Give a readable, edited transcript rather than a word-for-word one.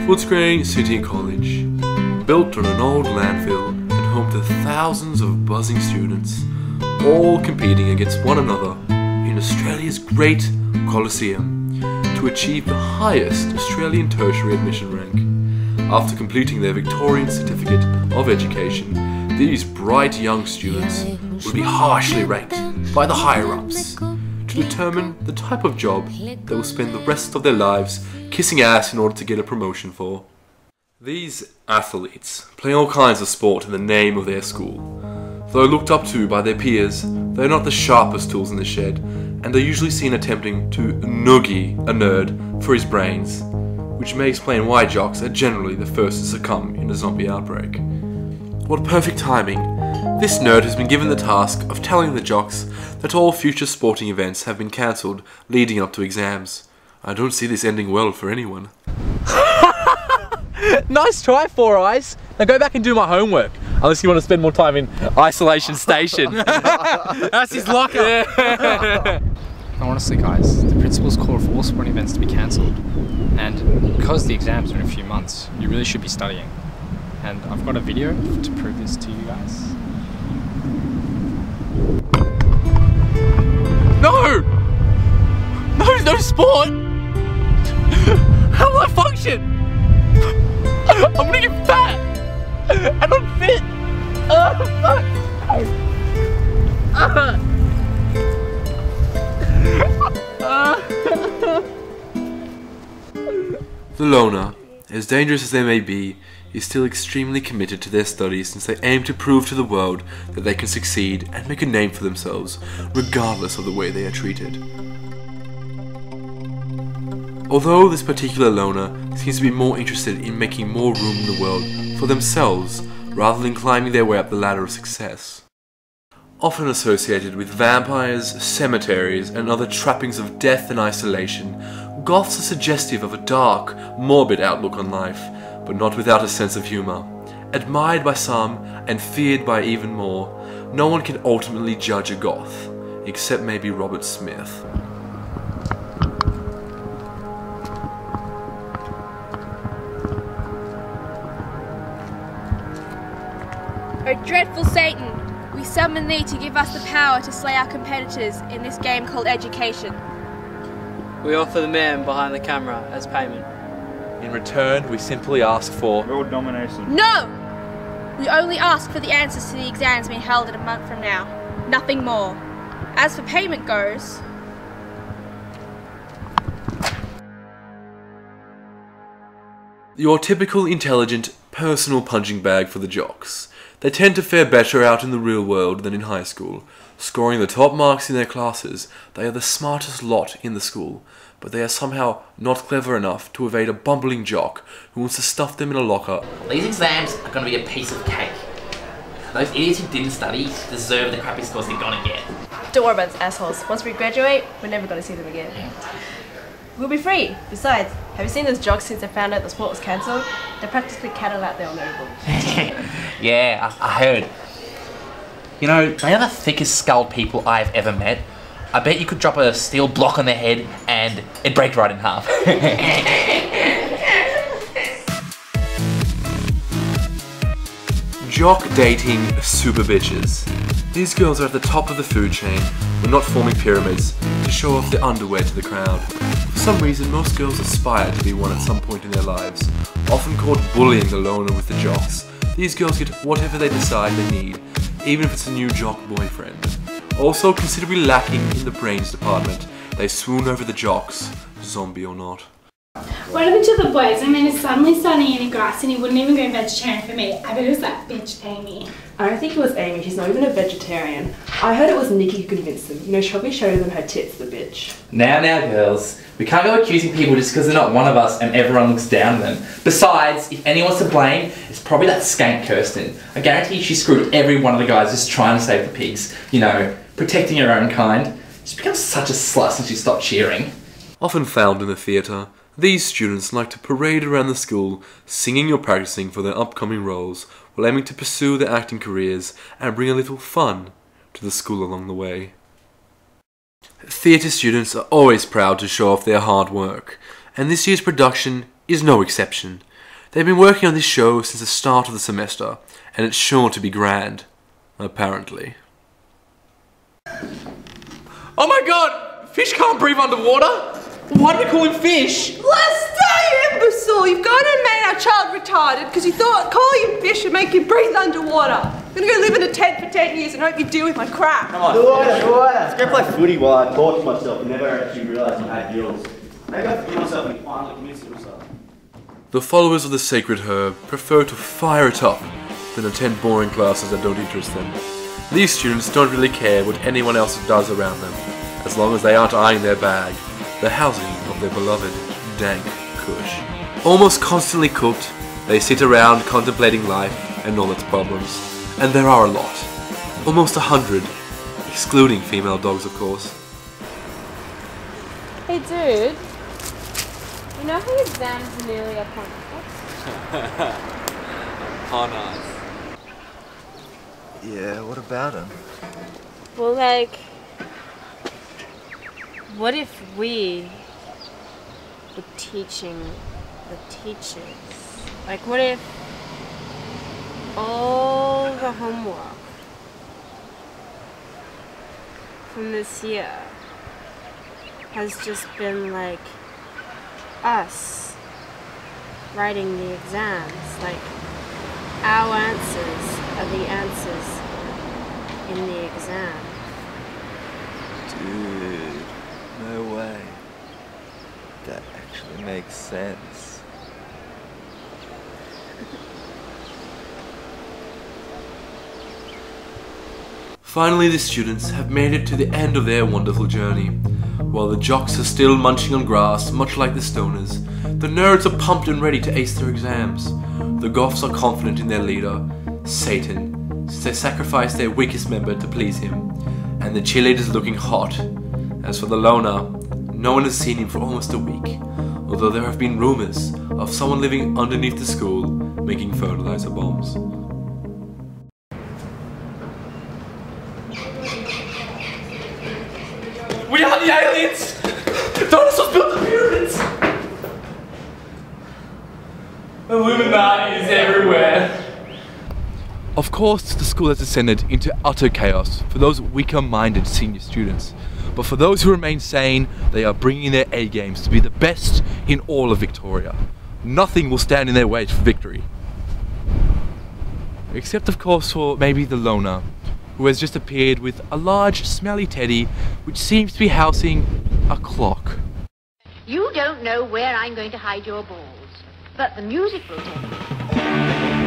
Footscray City College, built on an old landfill and home to thousands of buzzing students, all competing against one another in Australia's great Colosseum to achieve the highest Australian tertiary admission rank. After completing their Victorian Certificate of Education, these bright young students will be harshly ranked by the higher-ups to determine the type of job they will spend the rest of their lives kissing ass in order to get a promotion for. These athletes play all kinds of sport in the name of their school. Though looked up to by their peers, they are not the sharpest tools in the shed, and are usually seen attempting to noogie a nerd for his brains, which may explain why jocks are generally the first to succumb in a zombie outbreak. What perfect timing! This nerd has been given the task of telling the jocks that all future sporting events have been cancelled leading up to exams. I don't see this ending well for anyone. Nice try, Four Eyes. Now go back and do my homework. Unless you want to spend more time in isolation station. That's his locker. Honestly guys, the principal's called for all sporting events to be cancelled. And because the exams are in a few months, you really should be studying. And I've got a video to prove this to you guys. No! No sport! How will I function? I'm gonna get fat! And I'm fit! Fuck! The loner, as dangerous as they may be, is still extremely committed to their studies since they aim to prove to the world that they can succeed and make a name for themselves, regardless of the way they are treated. Although this particular loner seems to be more interested in making more room in the world for themselves rather than climbing their way up the ladder of success. Often associated with vampires, cemeteries, and other trappings of death and isolation, goths are suggestive of a dark, morbid outlook on life, but not without a sense of humour. Admired by some and feared by even more, no one can ultimately judge a goth, except maybe Robert Smith. O dreadful Satan, we summon thee to give us the power to slay our competitors in this game called education. We offer the man behind the camera as payment. In return, we simply ask for world domination. No! We only ask for the answers to the exams being held in a month from now. Nothing more. As for payment goes... Your typical intelligent, personal punching bag for the jocks. They tend to fare better out in the real world than in high school. Scoring the top marks in their classes, they are the smartest lot in the school, but they are somehow not clever enough to evade a bumbling jock who wants to stuff them in a locker. These exams are going to be a piece of cake. Those idiots who didn't study deserve the crappy scores they're going to get. Don't worry about these assholes. Once we graduate, we're never going to see them again. We'll be free. Besides, have you seen those jocks since they found out the sport was cancelled? They're practically cattle out there on Oval. Yeah, I heard. You know, they are the thickest skulled people I've ever met. I bet you could drop a steel block on their head and it'd break right in half. Jock dating super bitches. These girls are at the top of the food chain, but not forming pyramids to show off their underwear to the crowd. For some reason, most girls aspire to be one at some point in their lives. Often caught bullying the loner with the jocks, these girls get whatever they decide they need, even if it's a new jock boyfriend. Also considerably lacking in the brains department, they swoon over the jocks, zombie or not. What happened to the boys? I mean, it's suddenly starting eating grass and he wouldn't even go vegetarian for me. I bet it was that bitch Amy. I don't think it was Amy, she's not even a vegetarian. I heard it was Nikki who convinced them. You know, she probably showed them her tits, the bitch. Now, girls. We can't go accusing people just because they're not one of us and everyone looks down on them. Besides, if anyone's to blame, it's probably that skank Kirsten. I guarantee she screwed every one of the guys just trying to save the pigs. You know, protecting her own kind. She's become such a slut since she stopped cheering. Often found in the theatre, these students like to parade around the school, singing or practicing for their upcoming roles, while aiming to pursue their acting careers and bring a little fun to the school along the way. Theatre students are always proud to show off their hard work, and this year's production is no exception. They've been working on this show since the start of the semester, and it's sure to be grand. Apparently. Oh my god! Fish can't breathe underwater? Why do we call him fish? Lester, you imbecile! You've gone and made our child retarded because you thought calling him fish would make him breathe underwater. I'm gonna go live in a tent for 10 years and hope you deal with my crap. Come on, let's go play footy while I torture myself and never actually realise I had gills. Maybe I forgive myself and finally commit suicide. The followers of the sacred herb prefer to fire it up than attend boring classes that don't interest them. These students don't really care what anyone else does around them, as long as they aren't eyeing their bag, the housing of their beloved dank kush. Almost constantly cooked, they sit around contemplating life and all its problems. And there are a lot. Almost 100, excluding female dogs, of course. Hey dude, you know how exams are nearly upon us? Upon us. Yeah, what about him? Well, like, what if we were teaching the teachers? Like, what if all the homework from this year has just been like us writing the exams? Like, our answers are the answers in the exam. Dude, no way. That actually makes sense. Finally, the students have made it to the end of their wonderful journey. While the jocks are still munching on grass, much like the stoners, the nerds are pumped and ready to ace their exams. The goths are confident in their leader, Satan, since they sacrificed their weakest member to please him, and the cheerleaders are looking hot. As for the loner, no one has seen him for almost a week, although there have been rumors of someone living underneath the school making fertilizer bombs. We are the aliens! Dinosaurs built the pyramids! Illuminati is everywhere. Of course, the school has descended into utter chaos for those weaker-minded senior students. But for those who remain sane, they are bringing their A-games to be the best in all of Victoria. Nothing will stand in their way for victory. Except, of course, for maybe the loner, who has just appeared with a large, smelly teddy, which seems to be housing a clock. You don't know where I'm going to hide your balls, but the music will tell you.